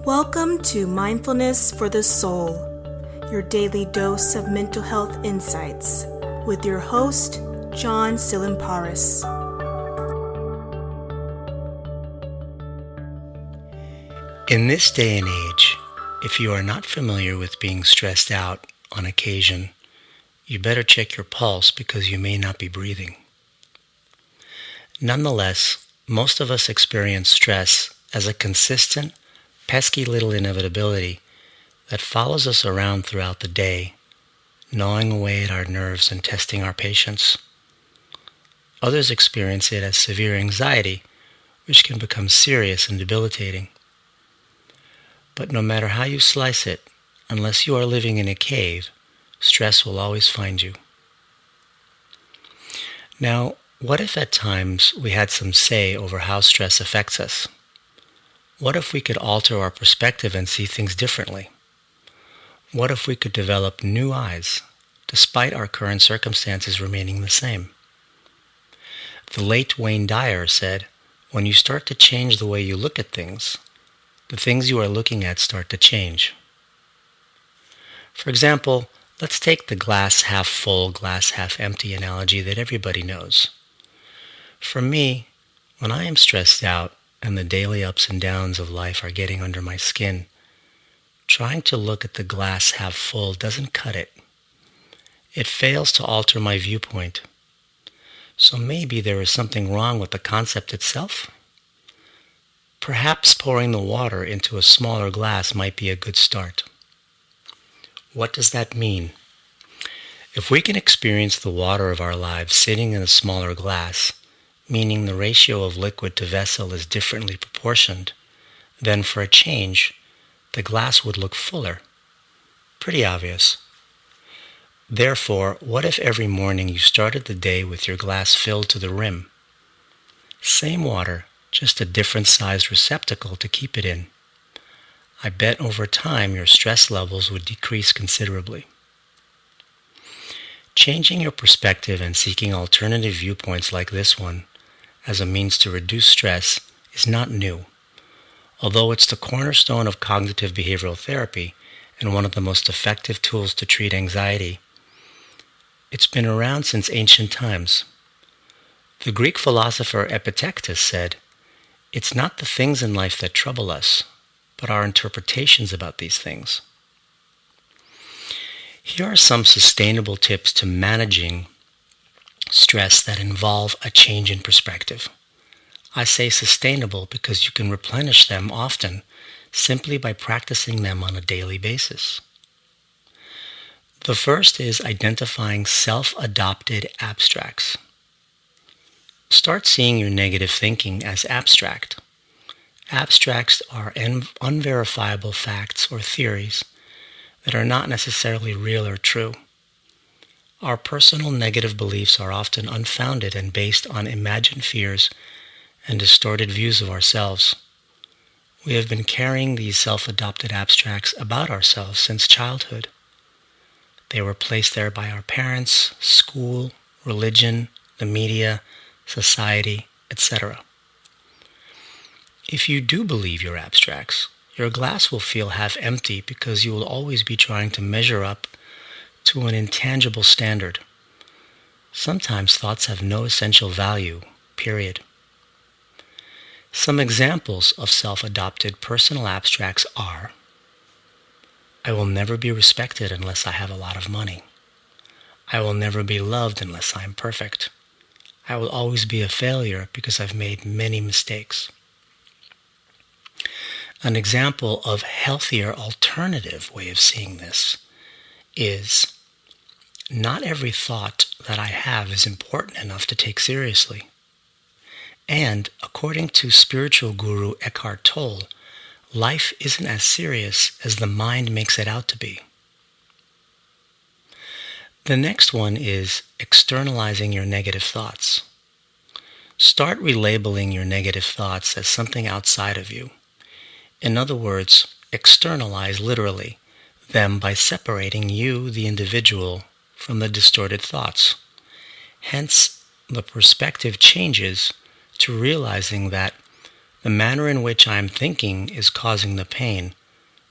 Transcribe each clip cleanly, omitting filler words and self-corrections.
Welcome to Mindfulness for the Soul, your daily dose of mental health insights, with your host, John Tsilimparis. In this day and age, if you are not familiar with being stressed out on occasion, you better check your pulse because you may not be breathing. Nonetheless, most of us experience stress as a consistent, pesky little inevitability that follows us around throughout the day, gnawing away at our nerves and testing our patience. Others experience it as severe anxiety, which can become serious and debilitating. But no matter how you slice it, unless you are living in a cave, stress will always find you. Now, what if at times we had some say over how stress affects us? What if we could alter our perspective and see things differently? What if we could develop new eyes, despite our current circumstances remaining the same? The late Wayne Dyer said, "When you start to change the way you look at things, the things you are looking at start to change." For example, let's take the glass half full, glass half empty analogy that everybody knows. For me, when I am stressed out and the daily ups and downs of life are getting under my skin, trying to look at the glass half full doesn't cut it. It fails to alter my viewpoint. So maybe there is something wrong with the concept itself? Perhaps pouring the water into a smaller glass might be a good start. What does that mean? If we can experience the water of our lives sitting in a smaller glass, meaning the ratio of liquid to vessel is differently proportioned, then for a change, the glass would look fuller. Pretty obvious. Therefore, what if every morning you started the day with your glass filled to the rim? Same water, just a different sized receptacle to keep it in. I bet over time your stress levels would decrease considerably. Changing your perspective and seeking alternative viewpoints like this one as a means to reduce stress is not new, although it's the cornerstone of cognitive behavioral therapy and one of the most effective tools to treat anxiety. It's been around since ancient times. The Greek philosopher Epictetus said, "It's not the things in life that trouble us, but our interpretations about these things." Here are some sustainable tips to managing stress that involve a change in perspective. I say sustainable because you can replenish them often simply by practicing them on a daily basis. The first is identifying self-adopted abstracts. Start seeing your negative thinking as abstract. Abstracts are unverifiable facts or theories that are not necessarily real or true. Our personal negative beliefs are often unfounded and based on imagined fears and distorted views of ourselves. We have been carrying these self-adopted abstracts about ourselves since childhood. They were placed there by our parents, school, religion, the media, society, etc. If you do believe your abstracts, your glass will feel half empty because you will always be trying to measure up to an intangible standard. Sometimes thoughts have no essential value, period. Some examples of self-adopted personal abstracts are: I will never be respected unless I have a lot of money. I will never be loved unless I am perfect. I will always be a failure because I've made many mistakes. An example of healthier alternative way of seeing this is, not every thought that I have is important enough to take seriously. And according to spiritual guru Eckhart Tolle, life isn't as serious as the mind makes it out to be. The next one is externalizing your negative thoughts. Start relabeling your negative thoughts as something outside of you. In other words, externalize literally them by separating you, the individual, from the distorted thoughts. Hence, the perspective changes to realizing that the The manner in which I am thinking is causing the pain,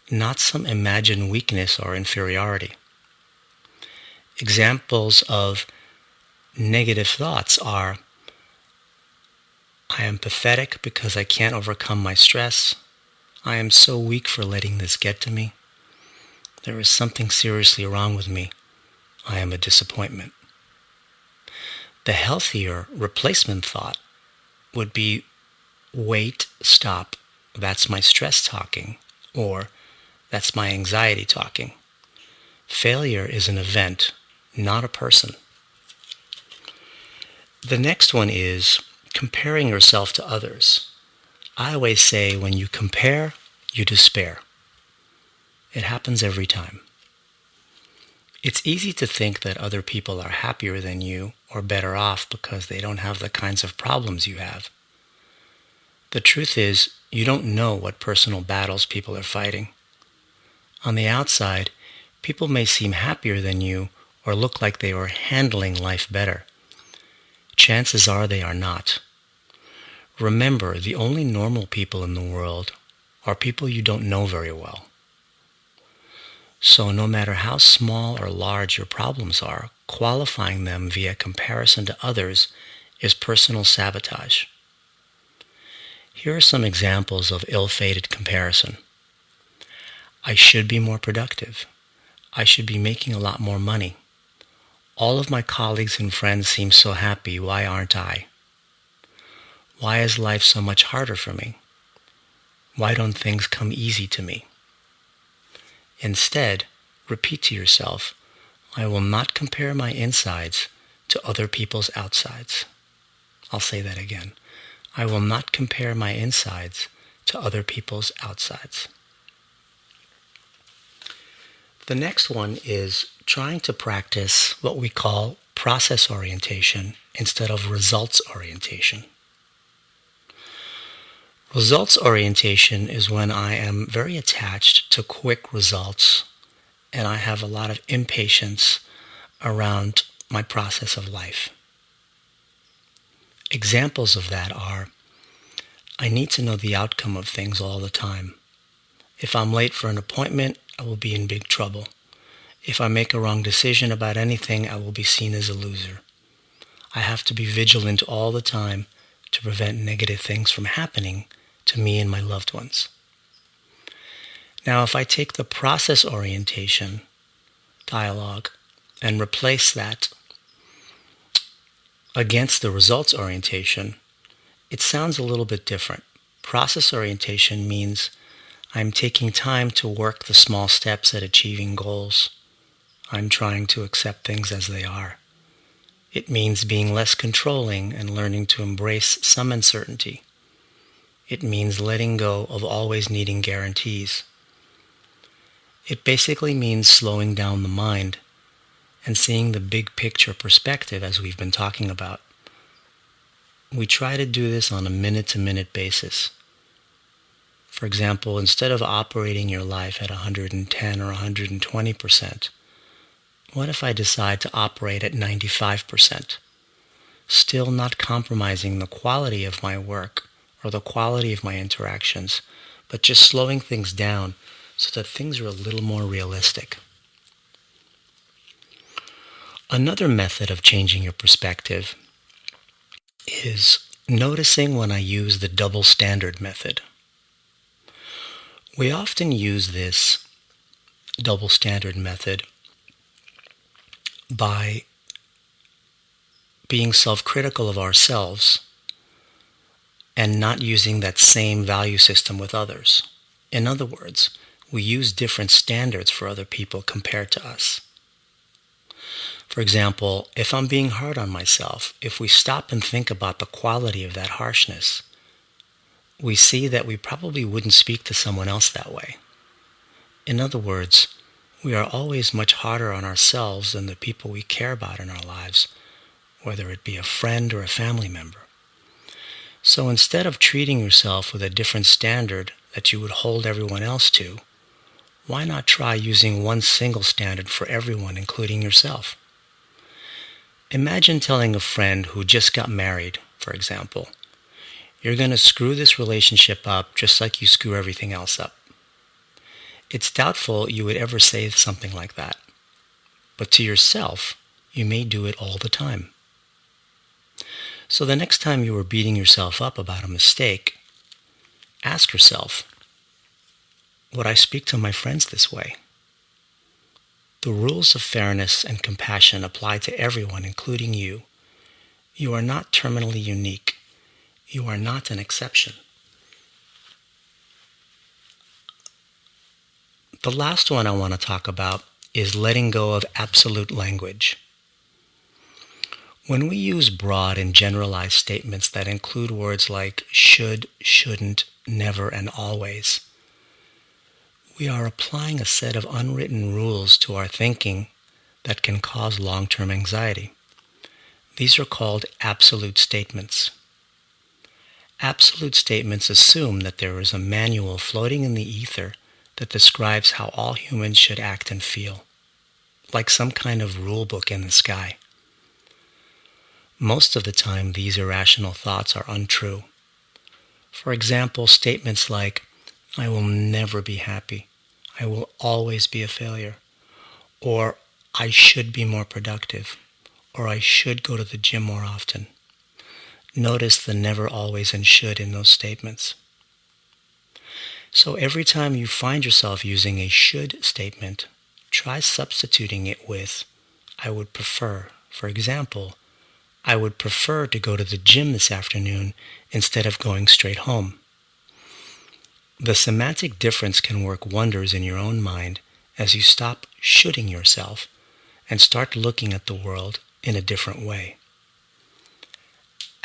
not some imagined weakness or inferiority. Examples of negative thoughts are, I am pathetic because I can't overcome my stress. I am so weak for letting this get to me. There is something seriously wrong with me. I am a disappointment. The healthier replacement thought would be, wait, stop, that's my stress talking, or that's my anxiety talking. Failure is an event, not a person. The next one is comparing yourself to others. I always say when you compare, you despair. It happens every time. It's easy to think that other people are happier than you or better off because they don't have the kinds of problems you have. The truth is, you don't know what personal battles people are fighting. On the outside, people may seem happier than you or look like they are handling life better. Chances are they are not. Remember, the only normal people in the world are people you don't know very well. So no matter how small or large your problems are, qualifying them via comparison to others is personal sabotage. Here are some examples of ill-fated comparison. I should be more productive. I should be making a lot more money. All of my colleagues and friends seem so happy. Why aren't I? Why is life so much harder for me? Why don't things come easy to me? Instead, repeat to yourself, I will not compare my insides to other people's outsides. I'll say that again. I will not compare my insides to other people's outsides. The next one is trying to practice what we call process orientation instead of results orientation. Results orientation is when I am very attached to quick results and I have a lot of impatience around my process of life. Examples of that are, I need to know the outcome of things all the time. If I'm late for an appointment, I will be in big trouble. If I make a wrong decision about anything, I will be seen as a loser. I have to be vigilant all the time to prevent negative things from happening to me and my loved ones. Now, if I take the process orientation dialogue and replace that against the results orientation, it sounds a little bit different. Process orientation means I'm taking time to work the small steps at achieving goals. I'm trying to accept things as they are. It means being less controlling and learning to embrace some uncertainty. It means letting go of always needing guarantees. It basically means slowing down the mind and seeing the big picture perspective as we've been talking about. We try to do this on a minute-to-minute basis. For example, instead of operating your life at 110 or 120%, what if I decide to operate at 95%? Still not compromising the quality of my work or the quality of my interactions, but just slowing things down so that things are a little more realistic. Another method of changing your perspective is noticing when I use the double standard method. We often use this double standard method by being self-critical of ourselves and not using that same value system with others. In other words, we use different standards for other people compared to us. For example, if I'm being hard on myself, if we stop and think about the quality of that harshness, we see that we probably wouldn't speak to someone else that way. In other words, we are always much harder on ourselves than the people we care about in our lives, whether it be a friend or a family member. So instead of treating yourself with a different standard that you would hold everyone else to, why not try using one single standard for everyone, including yourself? Imagine telling a friend who just got married, for example, you're going to screw this relationship up just like you screw everything else up. It's doubtful you would ever say something like that. But to yourself, you may do it all the time. So the next time you are beating yourself up about a mistake, ask yourself, would I speak to my friends this way? The rules of fairness and compassion apply to everyone, including you. You are not terminally unique. You are not an exception. The last one I want to talk about is letting go of absolute language. When we use broad and generalized statements that include words like should, shouldn't, never, and always, we are applying a set of unwritten rules to our thinking that can cause long-term anxiety. These are called absolute statements. Absolute statements assume that there is a manual floating in the ether that describes how all humans should act and feel, like some kind of rule book in the sky. Most of the time, these irrational thoughts are untrue. For example, statements like, I will never be happy, I will always be a failure, or I should be more productive, or I should go to the gym more often. Notice the never, always, and should in those statements. So every time you find yourself using a should statement, try substituting it with, I would prefer. For example, I would prefer to go to the gym this afternoon instead of going straight home. The semantic difference can work wonders in your own mind as you stop shoulding yourself and start looking at the world in a different way.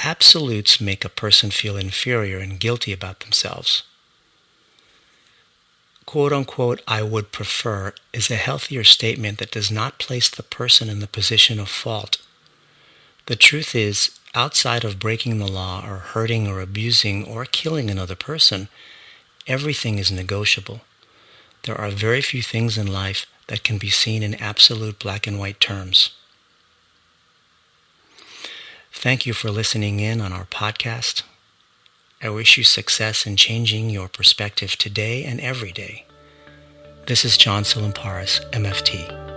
Absolutes make a person feel inferior and guilty about themselves. Quote-unquote, I would prefer is a healthier statement that does not place the person in the position of fault. The truth is, outside of breaking the law or hurting or abusing or killing another person, everything is negotiable. There are very few things in life that can be seen in absolute black and white terms. Thank you for listening in on our podcast. I wish you success in changing your perspective today and every day. This is John Tsilimparis, MFT.